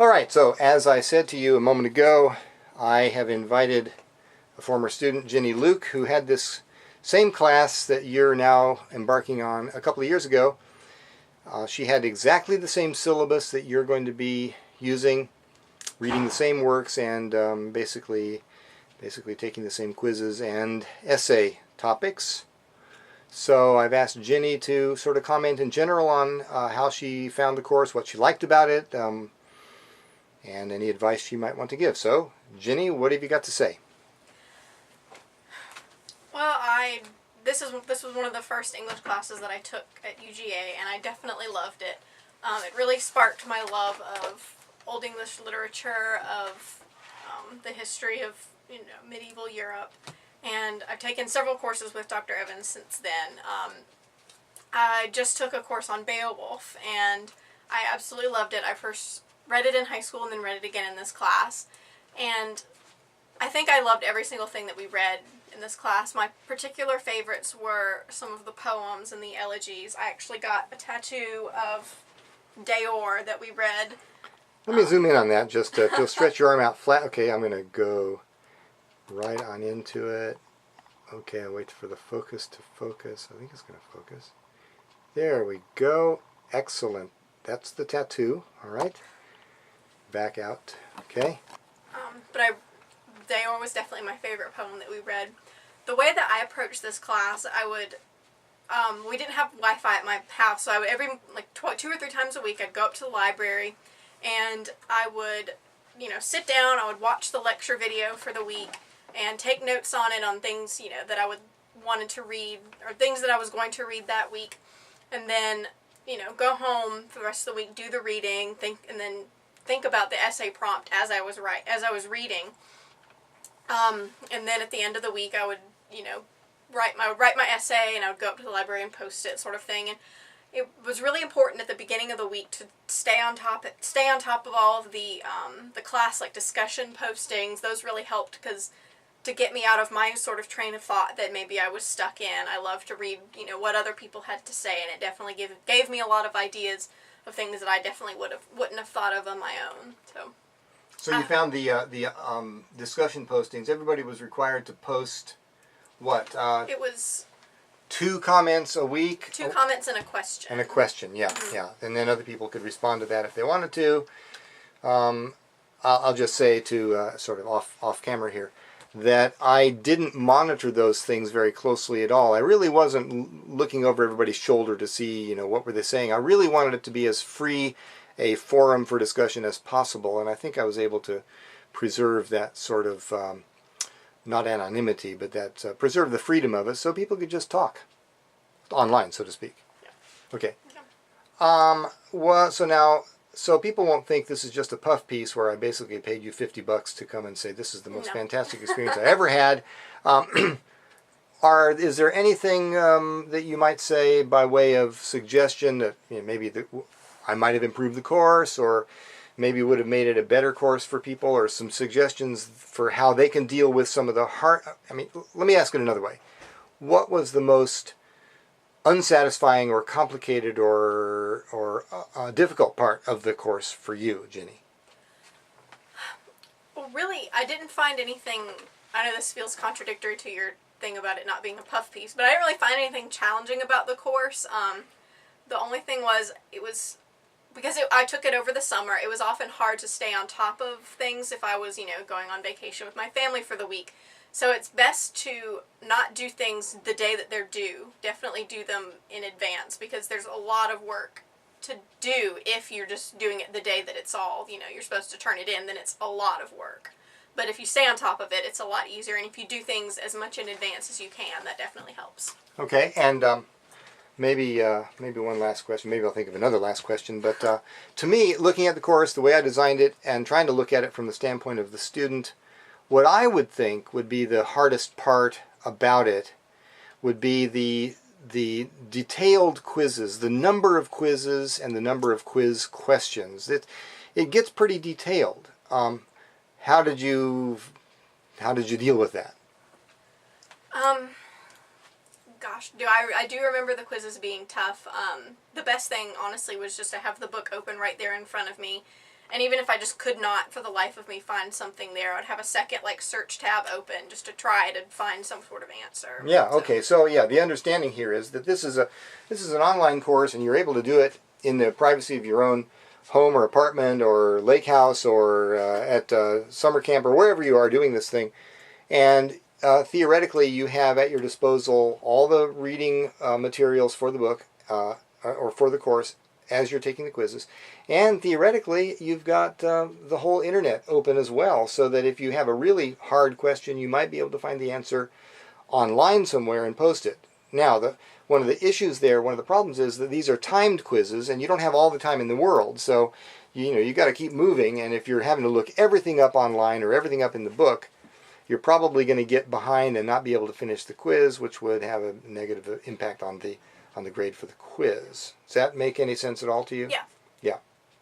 All right, so as I said to you a moment ago, I have invited a former student, Ginny Luke, who had this same class that you're now embarking on a couple of years ago. She had exactly the same syllabus that you're going to be using, reading the same works, and basically taking the same quizzes and essay topics. So I've asked Ginny to sort of comment in general on how she found the course, what she liked about it, and any advice she might want to give. So, Ginny, what have you got to say? Well, this was one of the first English classes that I took at UGA, and I definitely loved it. It really sparked my love of Old English literature, of the history of medieval Europe, and I've taken several courses with Dr. Evans since then. I just took a course on Beowulf, and I absolutely loved it. I first read it in high school and then read it again in this class, and I think I loved every single thing that we read in this class. My particular favorites were some of the poems and the elegies. I actually got a tattoo of Deor that we read. Let me zoom in on that. Just if you'll stretch your arm out flat. Okay, I'm going to go right on into it. Okay, I'll wait for the focus to focus. I think it's going to focus. There we go. Excellent. That's the tattoo. All right. Back out. Okay. Deor was definitely my favorite poem that we read. The way that I approached this class, we didn't have Wi-Fi at my house, so I would every 2 or 3 times a week I'd go up to the library, and I would, sit down. I would watch the lecture video for the week and take notes on it, on things that I wanted to read, or things that I was going to read that week, and then go home for the rest of the week, do the reading, and then think about the essay prompt as I was reading. And then at the end of the week, I would, write my essay, and I would go up to the library and post it, sort of thing. And it was really important at the beginning of the week to stay on top of all of the class discussion postings. Those really helped to get me out of my sort of train of thought that maybe I was stuck in. I love to read, what other people had to say, and it definitely gave me a lot of ideas of things that I definitely wouldn't have thought of on my own. So you found the discussion postings. Everybody was required to post what? It was 2 comments a week. 2 comments and a question. And a question, yeah, mm-hmm. Yeah. And then other people could respond to that if they wanted to. I'll just say to sort of off camera here that I didn't monitor those things very closely at all. I really wasn't looking over everybody's shoulder to see, what were they saying. I really wanted it to be as free a forum for discussion as possible, and I think I was able to preserve that sort of, not anonymity, but that preserve the freedom of it so people could just talk online, so to speak. Yeah. Okay. Yeah. So people won't think this is just a puff piece where I basically paid you $50 to come and say this is the most fantastic experience I ever had. Is there anything that you might say by way of suggestion that maybe I might have improved the course, or maybe would have made it a better course for people, or some suggestions for how they can deal with some of the let me ask it another way. What was the most unsatisfying or complicated or difficult part of the course for you, Ginny? Well, really, I didn't find anything. I know this feels contradictory to your thing about it not being a puff piece, but I didn't really find anything challenging about the course. The only thing was, because I took it over the summer, it was often hard to stay on top of things if I was, going on vacation with my family for the week. So it's best to not do things the day that they're due. Definitely do them in advance, because there's a lot of work to do if you're just doing it the day that it's all, you're supposed to turn it in, then it's a lot of work. But if you stay on top of it, it's a lot easier, and if you do things as much in advance as you can, that definitely helps. Okay, and maybe one last question. Maybe I'll think of another last question. But to me, looking at the course, the way I designed it, and trying to look at it from the standpoint of the student, what I would think would be the hardest part about it would be the detailed quizzes, the number of quizzes and the number of quiz questions. It gets pretty detailed. How did you deal with that? Gosh, I do remember the quizzes being tough. The best thing, honestly, was just to have the book open right there in front of me And even if I just could not, for the life of me, find something there, I'd have a second search tab open just to try to find some sort of answer. Yeah. Okay. So yeah, the understanding here is that this is an online course, and you're able to do it in the privacy of your own home or apartment or lake house or at summer camp or wherever you are doing this thing, and theoretically you have at your disposal all the reading materials for the book or for the course as you're taking the quizzes. And theoretically, you've got the whole internet open as well, so that if you have a really hard question, you might be able to find the answer online somewhere and post it. Now, one of the issues there, one of the problems is that these are timed quizzes, and you don't have all the time in the world. So, you got to keep moving, and if you're having to look everything up online or everything up in the book, you're probably going to get behind and not be able to finish the quiz, which would have a negative impact on the grade for the quiz. Does that make any sense at all to you? Yeah. Yeah.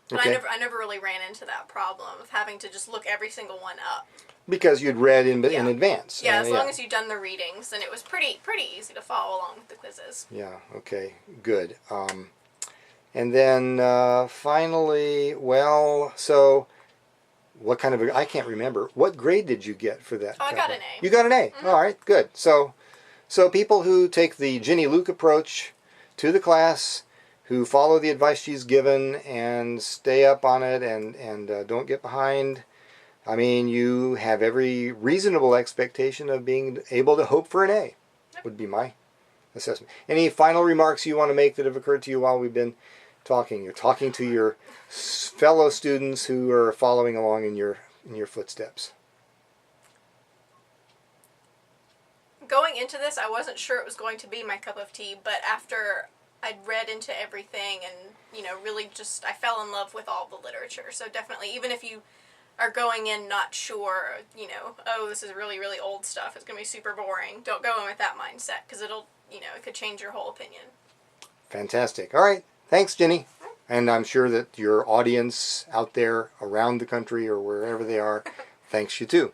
But Okay. I never really ran into that problem of having to just look every single one up. Because you'd read in Yeah. advance. Yeah, as long as you'd done the readings, then it was pretty easy to follow along with the quizzes. Yeah. Okay. Good. And then finally, so what kind of I can't remember. What grade did you get for that? Oh, I got an A. You got an A. Mm-hmm. All right. Good. So people who take the Ginny Luke approach to the class, who follow the advice she's given and stay up on it and don't get behind, I mean, you have every reasonable expectation of being able to hope for an A. Yep. Would be my assessment. Any final remarks you want to make that have occurred to you while we've been talking? You're talking to your fellow students who are following along in your footsteps. Going into this, I wasn't sure it was going to be my cup of tea, but after I'd read into everything and, really just, I fell in love with all the literature. So definitely, even if you are going in not sure, oh, this is really, really old stuff, it's going to be super boring, don't go in with that mindset, because it'll, it could change your whole opinion. Fantastic. All right. Thanks, Ginny. And I'm sure that your audience out there around the country or wherever they are thanks you too.